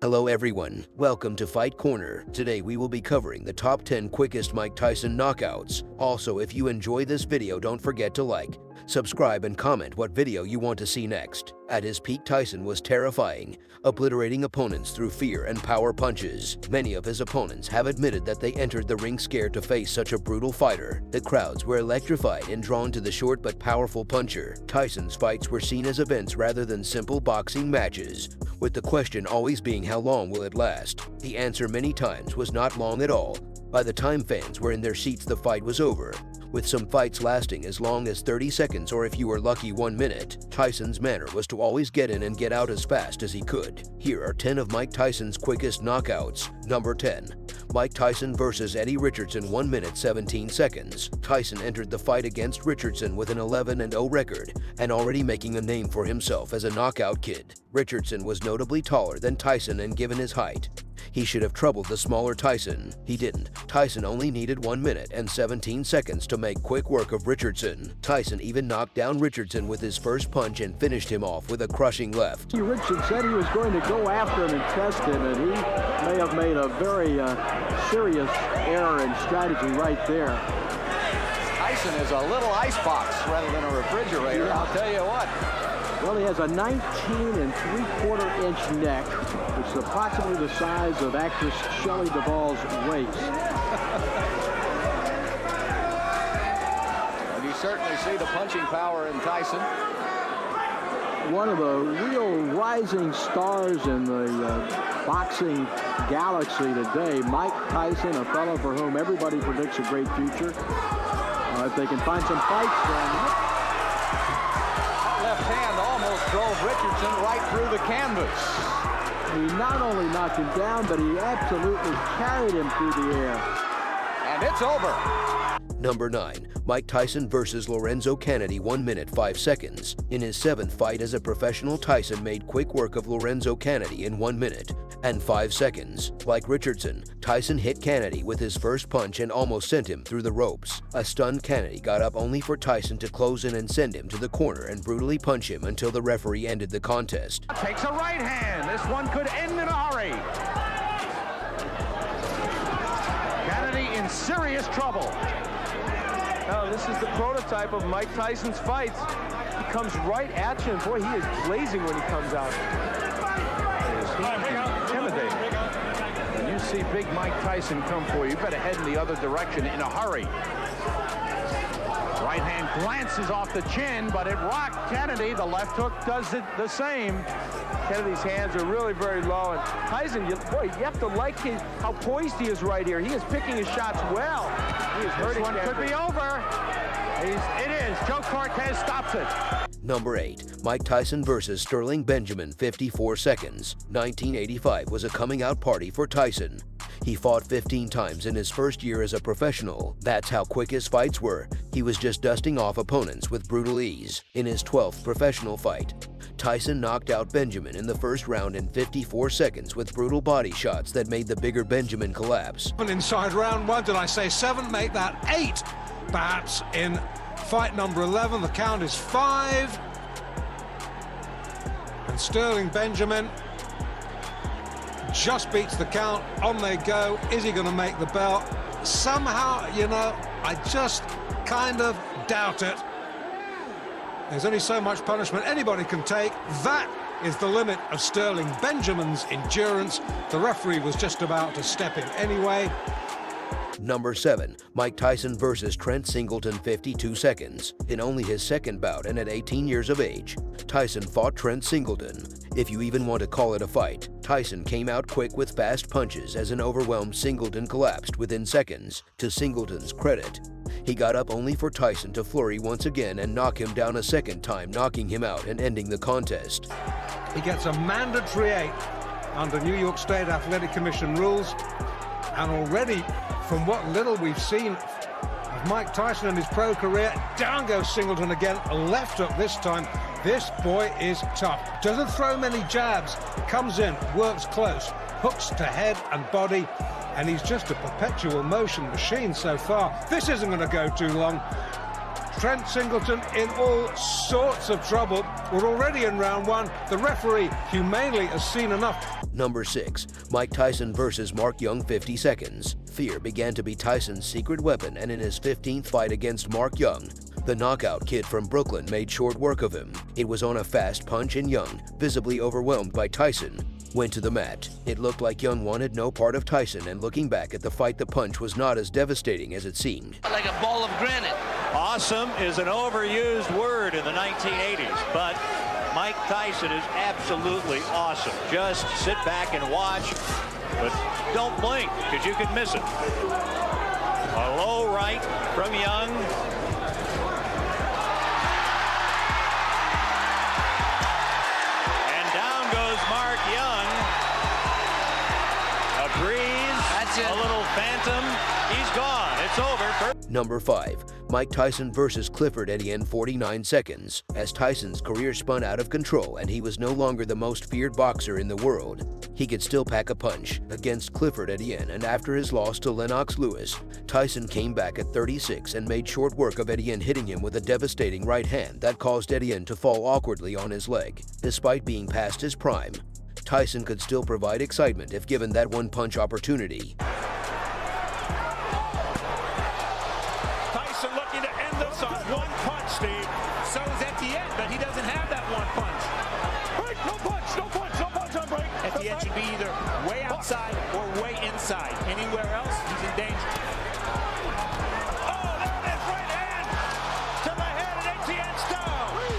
Hello everyone, welcome to Fight Corner. Today we will be covering the top 10 quickest Mike Tyson knockouts. Also, if you enjoy this video, don't forget to like, subscribe and comment what video you want to see next. At his peak, Tyson was terrifying, obliterating opponents through fear and power punches. Many of his opponents have admitted that they entered the ring scared to face such a brutal fighter. The crowds were electrified and drawn to the short but powerful puncher. Tyson's fights were seen as events rather than simple boxing matches, with the question always being how long will it last? The answer many times was not long at all. By the time fans were in their seats, the fight was over, with some fights lasting as long as 30 seconds or if you were lucky 1 minute. Tyson's manner was to always get in and get out as fast as he could. Here are 10 of Mike Tyson's quickest knockouts. Number 10. Mike Tyson vs. Eddie Richardson, 1 minute 17 seconds. Tyson entered the fight against Richardson with an 11-0 record and already making a name for himself as a knockout kid. Richardson was notably taller than Tyson, and given his height, he should have troubled the smaller Tyson. He didn't. Tyson only needed 1 minute and 17 seconds to make quick work of Richardson. Tyson even knocked down Richardson with his first punch and finished him off with a crushing left. Richardson said he was going to go after him and test him, and he may have made a very serious error in strategy right there. Tyson is a little icebox rather than a refrigerator, yeah. I'll tell you what. Well, he has a 19 3/4 inch neck, which is approximately the size of actress Shelley Duvall's waist. And you certainly see the punching power in Tyson. One of the real rising stars in the boxing galaxy today, Mike Tyson, a fellow for whom everybody predicts a great future. If they can find some fights for him. Left hand almost drove Richardson right through the canvas. He not only knocked him down, but he absolutely carried him through the air. And it's over. Number 9. Mike Tyson vs. Lorenzo Kennedy, 1 minute 5 seconds. In his 7th fight as a professional, Tyson made quick work of Lorenzo Kennedy in 1 minute and 5 seconds. Like Richardson, Tyson hit Kennedy with his first punch and almost sent him through the ropes. A stunned Kennedy got up only for Tyson to close in and send him to the corner and brutally punch him until the referee ended the contest. Takes a right hand. This one could end in a hurry. Kennedy in serious trouble. Now, this is the prototype of Mike Tyson's fights. He comes right at you, and boy, he is blazing when he comes out. He's intimidating. When you see big Mike Tyson come for you, you better head in the other direction in a hurry. Right hand glances off the chin, but it rocked Kennedy. The left hook does it the same. Kennedy's hands are really very low, and Tyson, you have to like how poised he is right here. He is picking his shots well. He is hurting. This one could be over. It is. Joe Cortez stops it. Number 8. Mike Tyson vs. Sterling Benjamin, 54 seconds. 1985 was a coming out party for Tyson. He fought 15 times in his first year as a professional. That's how quick his fights were. He was just dusting off opponents with brutal ease. In his 12th professional fight, Tyson knocked out Benjamin in the first round in 54 seconds with brutal body shots that made the bigger Benjamin collapse. Inside round 1, did I say 7? Make that 8, perhaps, in fight number 11. The count is 5. And Sterling Benjamin just beats the count. On they go. Is he going to make the bell? Somehow, I just kind of doubt it. There's only so much punishment anybody can take. That is the limit of Sterling Benjamin's endurance. The referee was just about to step in anyway. Number 7. Mike Tyson vs. Trent Singleton, 52 seconds. In only his second bout and at 18 years of age, Tyson fought Trent Singleton. If you even want to call it a fight, Tyson came out quick with fast punches as an overwhelmed Singleton collapsed within seconds. To Singleton's credit, he got up only for Tyson to flurry once again and knock him down a second time, knocking him out and ending the contest. He gets a mandatory 8 under New York State Athletic Commission rules, and already, from what little we've seen of Mike Tyson in his pro career, down goes Singleton again, a left hook this time. This boy is tough. Doesn't throw many jabs, comes in, works close, hooks to head and body, and he's just a perpetual motion machine so far. This isn't going to go too long. Trent Singleton in all sorts of trouble. We're already in round one. The referee humanely has seen enough. Number 6. Mike Tyson versus Mark Young, 50 seconds. Fear began to be Tyson's secret weapon, and in his 15th fight against Mark Young, the knockout kid from Brooklyn made short work of him. It was on a fast punch, and Young, visibly overwhelmed by Tyson, went to the mat. It looked like Young wanted no part of Tyson, and looking back at the fight, the punch was not as devastating as it seemed. Like a ball of granite. Awesome is an overused word in the 1980s, but Mike Tyson is absolutely awesome. Just sit back and watch, but don't blink, because you could miss it. A low right from Young. And down goes Mark Young. A breeze, That's it. a little phantom. He's gone. It's over. Number 5. Mike Tyson versus Clifford at the end, 49 seconds. As Tyson's career spun out of control and he was no longer the most feared boxer in the world, he could still pack a punch against Clifford at the end, and after his loss to Lennox Lewis, Tyson came back at 36 and made short work of Etienne, hitting him with a devastating right hand that caused Etienne to fall awkwardly on his leg. Despite being past his prime, Tyson could still provide excitement if given that one-punch opportunity. Tyson looking to end this on one punch, Steve. So is Etienne, but he doesn't have that one punch. Break, no punch, no punch, no punch on break. Etienne should be either way outside or way inside. Anywhere else, he's in danger. Oh, there it is, right hand to the head, and Etienne's down. 3,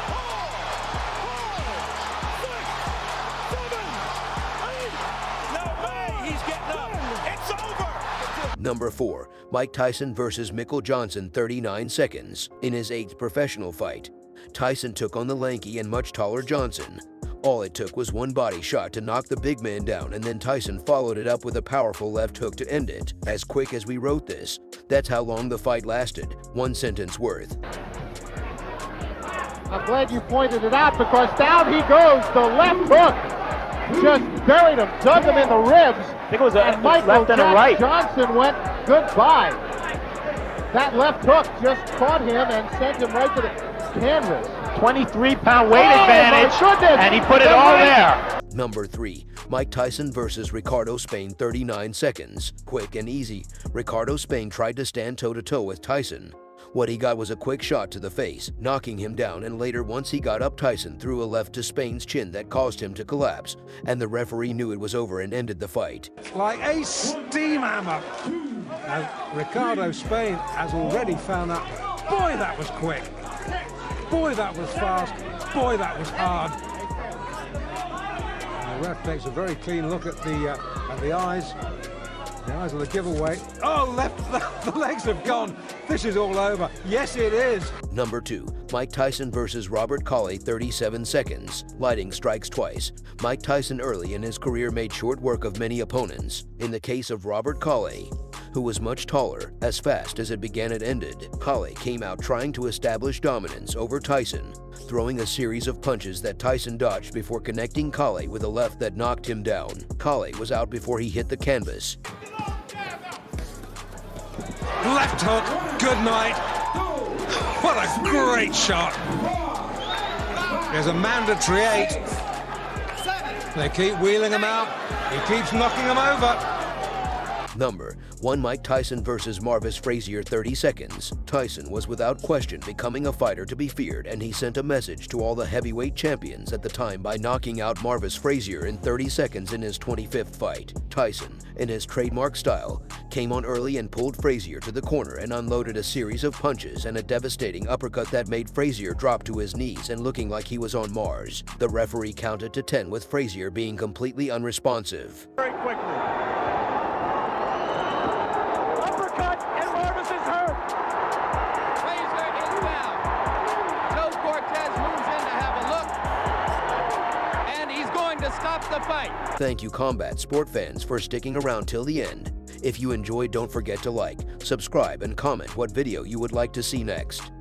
4, 5, 6, 7, 8. No way, he's getting up. It's over. Number 4. Mike Tyson versus Michael Johnson, 39 seconds. In his 8th professional fight, Tyson took on the lanky and much taller Johnson. All it took was one body shot to knock the big man down, and then Tyson followed it up with a powerful left hook to end it. As quick as we wrote this, that's how long the fight lasted. One sentence worth. I'm glad you pointed it out, because down he goes, the left hook just buried him, dug him in the ribs. I think it was a and Michael left and a right. Johnson went goodbye. That left hook just caught him and sent him right to the canvas. 23-pound weight advantage, my goodness. and he put it all there. Number 3. Mike Tyson versus Ricardo Spain, 39 seconds. Quick and easy, Ricardo Spain tried to stand toe-to-toe with Tyson. What he got was a quick shot to the face, knocking him down, and later, once he got up, Tyson threw a left to Spain's chin that caused him to collapse, and the referee knew it was over and ended the fight. Like a steam hammer. And Ricardo Spain has already found out. Boy, that was quick. Boy, that was fast. Boy, that was hard. And the ref takes a very clean look at the eyes. The eyes are the giveaway. Oh, the legs have gone. This is all over. Yes, it is. Number 2. Mike Tyson versus Robert Colley, 37 seconds. Lighting strikes twice. Mike Tyson early in his career made short work of many opponents. In the case of Robert Colley, who was much taller, as fast as it began it ended, Colley came out trying to establish dominance over Tyson, throwing a series of punches that Tyson dodged before connecting Colley with a left that knocked him down. Colley was out before he hit the canvas. Left hook, good night. What a great shot. There's a mandatory 8. They keep wheeling him out. He keeps knocking him over. Number 1. Mike Tyson versus Marvis Frazier, 30 seconds. Tyson was without question becoming a fighter to be feared, and he sent a message to all the heavyweight champions at the time by knocking out Marvis Frazier in 30 seconds in his 25th fight. Tyson, in his trademark style, came on early and pulled Frazier to the corner and unloaded a series of punches and a devastating uppercut that made Frazier drop to his knees and looking like he was on Mars. The referee counted to 10 with Frazier being completely unresponsive. Very quickly. Uppercut, and Marvis is hurt. Frazier is down. Joe Cortez moves in to have a look, and he's going to stop the fight. Thank you, combat sport fans, for sticking around till the end. If you enjoyed, don't forget to like, subscribe, and comment what video you would like to see next.